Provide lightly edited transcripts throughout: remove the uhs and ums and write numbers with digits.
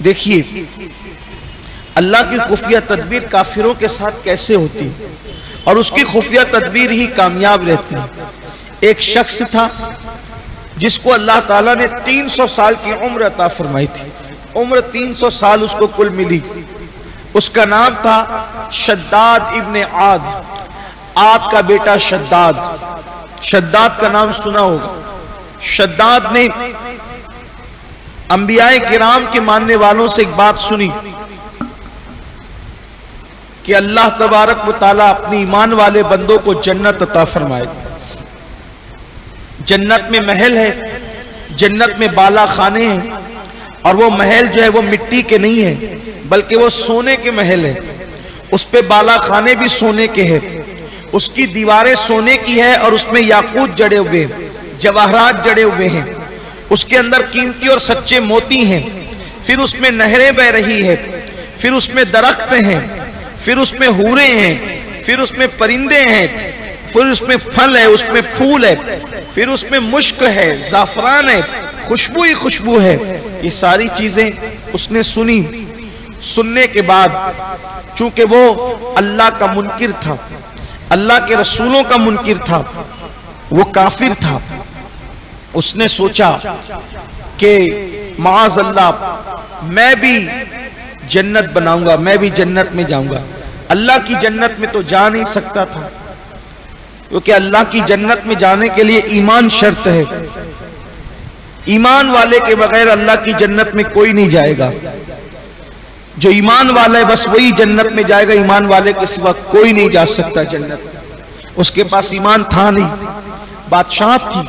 देखिए अल्लाह की खुफिया तदबीर काफिरों के साथ कैसे होती और उसकी खुफिया तदबीर ही कामयाब रहती है। एक शख्स था जिसको अल्लाह ताला ने 300 साल की उम्र अता फरमाई थी। उम्र 300 साल उसको कुल मिली। उसका नाम था शद्दाद इब्ने आद। आद का बेटा शद्दाद। शद्दाद का नाम सुना होगा। शद्दाद ने अंबियाए किराम के मानने वालों से एक बात सुनी कि अल्लाह तबारक व तआला अपनी ईमान वाले बंदों को जन्नत अता फरमाए। जन्नत में महल है, जन्नत में बाला खाने हैं, और वो महल जो है वो मिट्टी के नहीं है बल्कि वो सोने के महल है। उस पे बाला खाने भी सोने के हैं, उसकी दीवारें सोने की है और उसमें याकूत जड़े हुए हैं, जवाहरात जड़े हुए हैं, उसके अंदर कीमती और सच्चे मोती हैं। फिर उसमें नहरें बह रही है, फिर उसमें दरख्त हैं, फिर उसमें हूरें हैं, फिर उसमें परिंदे हैं, फिर उसमें फल है, उसमें फूल है, फिर उसमें मुश्क है, जाफरान है, खुशबू ही खुशबू है। ये सारी चीजें उसने सुनी। सुनने के बाद चूंकि वो अल्लाह का मुनकिर था, अल्लाह के रसूलों का मुनकिर था, वो काफिर था, उसने सोचा कि माज़ अल्लाह मैं भी जन्नत बनाऊंगा, मैं भी जन्नत में जाऊंगा। अल्लाह की जन्नत में तो जा नहीं सकता था क्योंकि अल्लाह की जन्नत में जाने के लिए ईमान शर्त है। ईमान वाले के बगैर अल्लाह की जन्नत में कोई नहीं जाएगा। जो ईमान वाला है बस वही जन्नत में जाएगा, ईमान वाले के सिवा कोई नहीं जा सकता जन्नत। उसके पास ईमान था नहीं, बादशाह थी,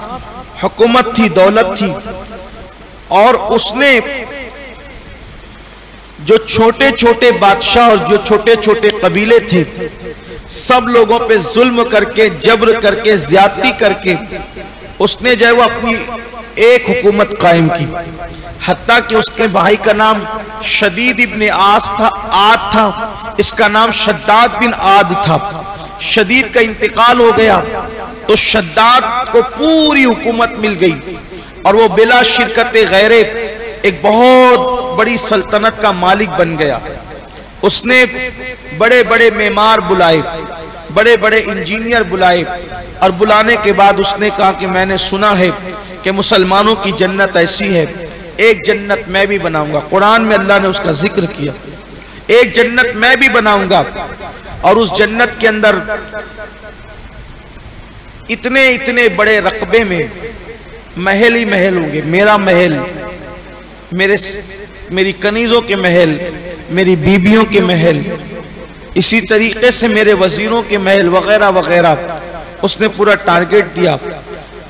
हुकूमत थी, दौलत थी, और उसने जो छोटे छोटे बादशाह और जो छोटे छोटे कबीले थे सब लोगों पे जुल्म करके, जबर करके, ज्यादती करके उसने जो है वो अपनी एक हुकूमत कायम की। हत्ता कि उसके भाई का नाम शदीद इब्ने आद था, इसका नाम शद्दाद बिन आद था। शदीद का इंतकाल हो गया तो शद्दाद को पूरी हुकूमत मिल गई और वो बिला शिरकत गैरे एक बहुत बड़ी सल्तनत का मालिक बन गया। उसने बड़े बड़े मेमार बुलाए, बड़े बड़े इंजीनियर बुलाए, और बुलाने के बाद उसने कहा कि मैंने सुना है कि मुसलमानों की जन्नत ऐसी है, एक जन्नत मैं भी बनाऊंगा। कुरान में अल्लाह ने उसका जिक्र किया, एक जन्नत मैं भी बनाऊंगा, और उस जन्नत के अंदर इतने इतने बड़े रकबे में महल ही महल होंगे। मेरा महल, मेरी कनीजों के महल, मेरी बीबियों के महल, इसी तरीके से मेरे वजीरों के महल वगैरह वगैरह। उसने पूरा टारगेट दिया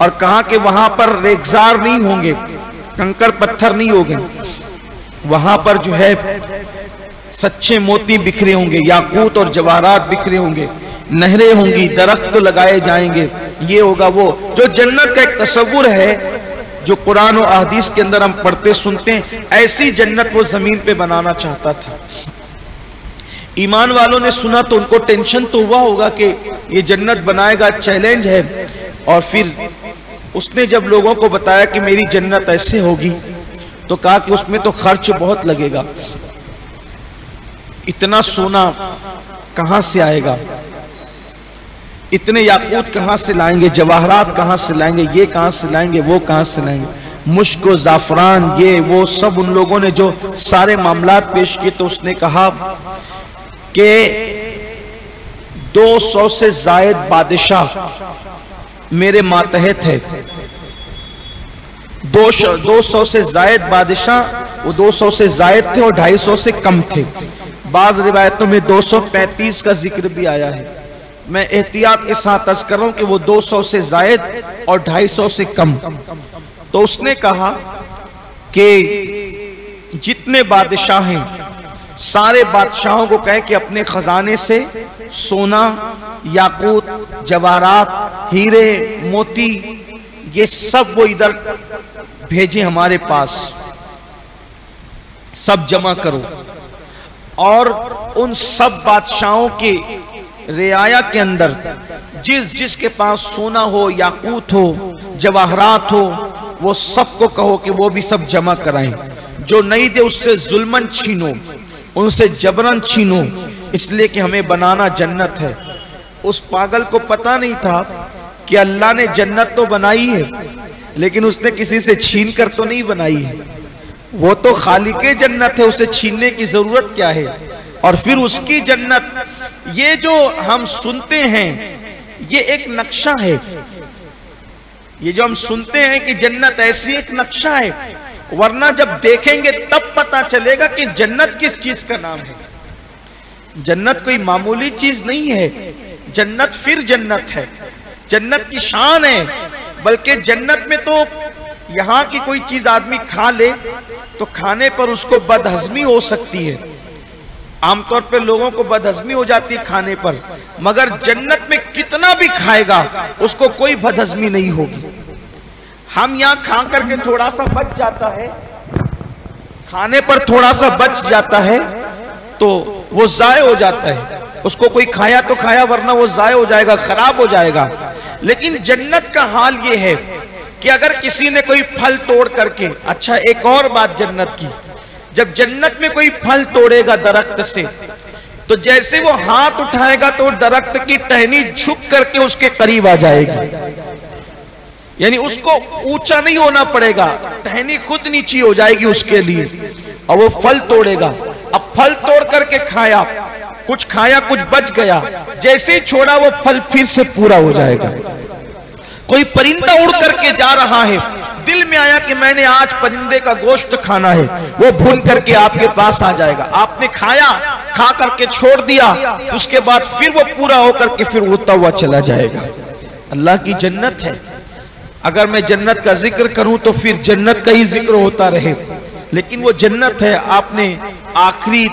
और कहा कि वहां पर रेगजार नहीं होंगे, कंकड़ पत्थर नहीं होंगे, वहां पर जो है सच्चे मोती बिखरे होंगे, याकूत और जवाहरात बिखरे होंगे, नहरें होंगी, दरख्त लगाए जाएंगे। ये होगा वो जो जन्नत का एक तस्वुर है जो कुरान और अहदीस के अंदर हम पढ़ते सुनते हैं। ऐसी जन्नत वो जमीन पे बनाना चाहता था। ईमान वालों ने सुना तो उनको टेंशन तो हुआ होगा कि ये जन्नत बनाएगा, चैलेंज है। और फिर उसने जब लोगों को बताया कि मेरी जन्नत ऐसे होगी तो कहा कि उसमें तो खर्च बहुत लगेगा, इतना सोना कहां से आएगा, इतने याकूत कहां से लाएंगे, जवाहरात कहां से लाएंगे, ये कहां से लाएंगे, वो कहां से लाएंगे, मुश्क और जाफरान, ये वो सब। उन लोगों ने जो सारे मामलात पेश किए तो उसने कहा कि 200 से जायद बादशाह मेरे मातहत है। 200 से जायद बादशाह, वो 200 से जायद थे और 250 से कम थे। बाज रिवायतों में 235 का जिक्र भी आया है। मैं एहतियात के साथ अर्ज कर रहा हूं कि वो 200 से जायद और 250 से कम। तो उसने कहा कि जितने बादशाह हैं सारे बादशाहों को कहे कि अपने खजाने से सोना, याकूत, जवाहरात, हीरे, मोती, ये सब वो इधर भेजे हमारे पास, सब जमा करो। और उन सब बादशाहों के रियाया के अंदर जिस जिसके पास सोना हो, याकूत हो, जवाहरात हो, वो सबको कहो कि वो भी सब जमा कराएं। जो नहीं दे उससे जुल्मन छीनो, उनसे जबरन छीनो, इसलिए कि हमें बनाना जन्नत है। उस पागल को पता नहीं था कि अल्लाह ने जन्नत तो बनाई है, लेकिन उसने किसी से छीन कर तो नहीं बनाई है। वो तो खालिके जन्नत है, उसे छीनने की जरूरत क्या है। और फिर उसकी जन्नत, ये जो हम सुनते हैं ये एक नक्शा है। ये जो हम सुनते हैं कि जन्नत ऐसी एक नक्शा है, वरना जब देखेंगे तब पता चलेगा कि जन्नत किस चीज का नाम है। जन्नत कोई मामूली चीज नहीं है, जन्नत फिर जन्नत है, जन्नत की शान है। बल्कि जन्नत में तो यहां की कोई चीज आदमी खा ले तो खाने पर उसको बदहजमी हो सकती है। आमतौर पर लोगों को बदहजमी हो जाती है खाने पर, मगर जन्नत में कितना भी खाएगा उसको कोई बदहजमी नहीं होगी। हम यहां खा करके थोड़ा सा बच जाता है, खाने पर थोड़ा सा बच जाता है तो वो जाय हो जाता है। उसको कोई खाया तो खाया, वरना वो जाय हो जाएगा, खराब हो जाएगा। लेकिन जन्नत का हाल ये है कि अगर किसी ने कोई फल तोड़ करके, अच्छा एक और बात जन्नत की, जब जन्नत में कोई फल तोड़ेगा दरख्त से, तो जैसे वो हाथ उठाएगा तो दरख्त की टहनी झुक करके उसके करीब आ जाएगी। यानी उसको ऊंचा नहीं होना पड़ेगा, टहनी खुद नीची हो जाएगी उसके लिए, और वो फल तोड़ेगा। अब फल तोड़ करके खाया, कुछ खाया कुछ बच गया, जैसे ही छोड़ा वो फल फिर से पूरा हो जाएगा। कोई परिंदा उड़ करके जा रहा है, दिल में आया कि मैंने आज परिंदे का गोश्त खाना है, वो भून करके आपके पास आ जाएगा। आपने खाया, खा करके छोड़ दिया, उसके बाद फिर वो पूरा होकर के फिर उड़ता हुआ चला जाएगा। अल्लाह की जन्नत है। अगर मैं जन्नत का जिक्र करूं तो फिर जन्नत का ही जिक्र होता रहे, लेकिन वो जन्नत है। आपने आखिरी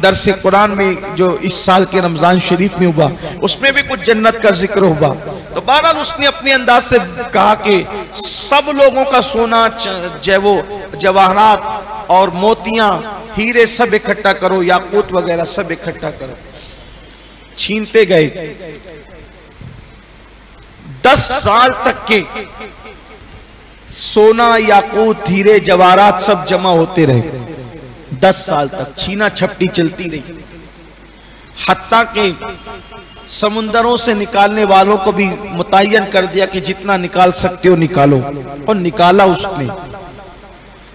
दर्स कुरान में जो इस साल के रमजान शरीफ में हुआ, उसमें भी कुछ जन्नत का जिक्र हुआ। तो बहरहाल उसने अपने अंदाज से कहा कि सब लोगों का सोना, वो जवाहरात और मोतियां, हीरे सब इकट्ठा करो, याकूत वगैरह सब इकट्ठा करो। छीनते गए। 10 साल तक के सोना, याकूत, हीरे, जवाहरात सब जमा होते रहे। 10 साल तक छीना छपटी चलती रही। हत्ता के समुंदरों से निकालने वालों को भी मुतय्यन कर दिया कि जितना निकाल सकते हो निकालो, और निकाला उसने।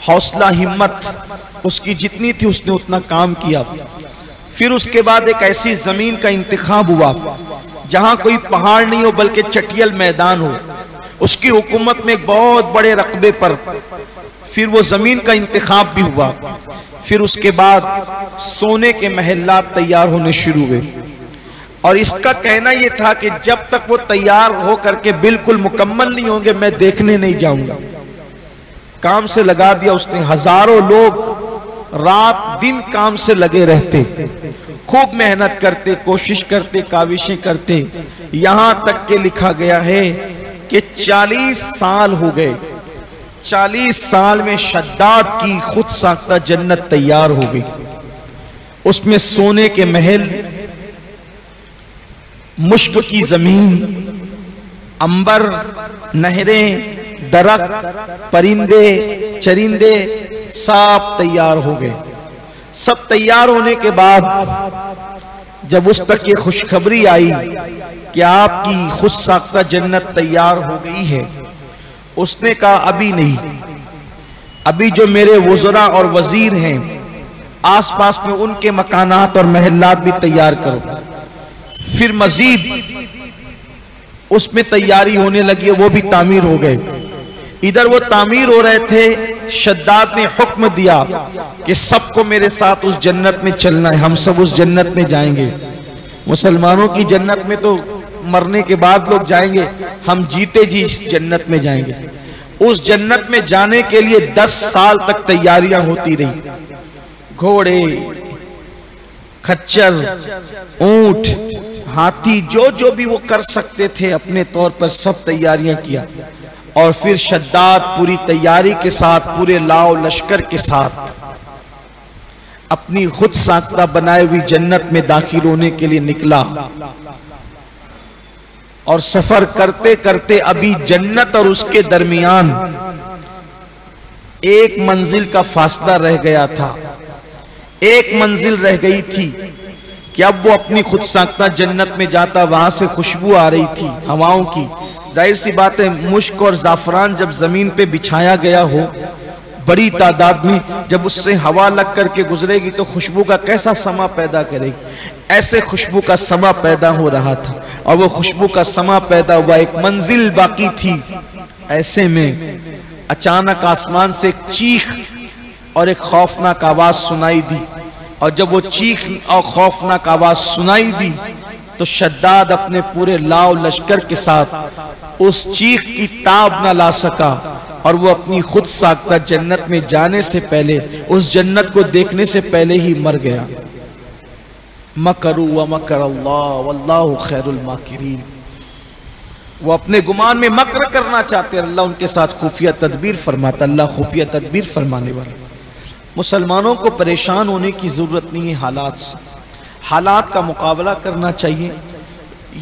हौसला हिम्मत उसकी जितनी थी उसने उतना काम किया। फिर उसके बाद एक ऐसी जमीन का इंतखाब हुआ जहां कोई पहाड़ नहीं हो बल्कि चटियल मैदान हो। उसकी हुकूमत में एक बहुत बड़े रकबे पर फिर वो जमीन का इंतखाब भी हुआ। फिर उसके बाद सोने के महल्लात तैयार होने शुरू हुए, और इसका कहना यह था कि जब तक वो तैयार हो करके बिल्कुल मुकम्मल नहीं होंगे मैं देखने नहीं जाऊंगा। काम से लगा दिया उसने। हजारों लोग रात दिन काम से लगे रहते, खूब मेहनत करते, कोशिश करते, काविशें करते। यहां तक के लिखा गया है कि 40 साल हो गए। 40 साल में शद्दाद की खुद साख्ता जन्नत तैयार हो गई। उसमें सोने के महल, मुश्क की जमीन, अंबर, नहरें, दरख्त, परिंदे, चरिंदे सब तैयार हो गए। सब तैयार होने के बाद जब उस तक ये खुशखबरी आई कि आपकी खुद साख्ता जन्नत तैयार हो गई है, उसने कहा अभी नहीं, अभी जो मेरे वज़रा और वजीर हैं आसपास में उनके मकानात और महल्लात भी तैयार करो। फिर मजीद उसमें तैयारी होने लगी, वो भी तामीर हो गए। इधर वो तामीर हो रहे थे, शद्दाद ने हुक्म दिया कि सबको मेरे साथ उस जन्नत में चलना है, हम सब उस जन्नत में जाएंगे। मुसलमानों की जन्नत में तो मरने के बाद लोग जाएंगे, हम जीते जी इस जन्नत में जाएंगे। उस जन्नत में जाने के लिए 10 साल तक तैयारियां होती रही। घोड़े, खच्चर, ऊंट, हाथी, जो जो भी वो कर सकते थे अपने तौर पर सब तैयारियां किया। और फिर शद्दाद पूरी तैयारी के साथ, पूरे लाव लश्कर के साथ अपनी खुद साख्ता बनाई हुई जन्नत में दाखिल होने के लिए निकला। और सफर करते करते अभी जन्नत और उसके दरमियान एक मंजिल का फासला रह गया था, एक मंजिल रह गई थी कि अब वो अपनी खुद साख्ता जन्नत में जाता। वहां से खुशबू आ रही थी हवाओं की। जाहिर सी बात है, मुश्क और जाफरान जब जमीन पे बिछाया गया हो बड़ी तादाद में, जब उससे हवा लग करके गुजरेगी तो खुशबू का कैसा समा पैदा करेगी। ऐसे खुशबू का समा पैदा हो रहा था और वो खुशबू का समा पैदा हुआ, एक मंजिल बाकी थी। ऐसे में अचानक आसमान से एक चीख और एक खौफनाक आवाज सुनाई दी। और जब वो चीख और खौफनाक आवाज सुनाई दी तो शद्दाद अपने पूरे लाव लश्कर के साथ उस चीख की ताब न ला सका और वो अपनी खुद साख्ता जन्नत में जाने से पहले, उस जन्नत को देखने से पहले ही मर गया। मकरू व मकर अल्लाह वल्लाहु खैरुल माकिरीन। वो अपने गुमान में मकर करना चाहते, अल्लाह उनके साथ खुफिया तदबीर फरमाता। अल्लाह खुफिया तदबीर फरमाने वाला। मुसलमानों को परेशान होने की जरूरत नहीं है हालात से, हालात का मुकाबला करना चाहिए।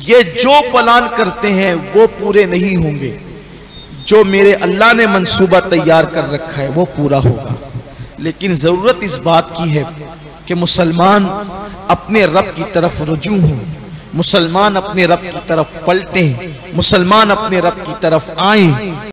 ये जो प्लान करते हैं वो पूरे नहीं होंगे, जो मेरे अल्लाह ने मंसूबा तैयार कर रखा है वो पूरा होगा। लेकिन जरूरत इस बात की है कि मुसलमान अपने रब की तरफ रुजू हों, मुसलमान अपने रब की तरफ पलटें, मुसलमान अपने रब की तरफ आएं।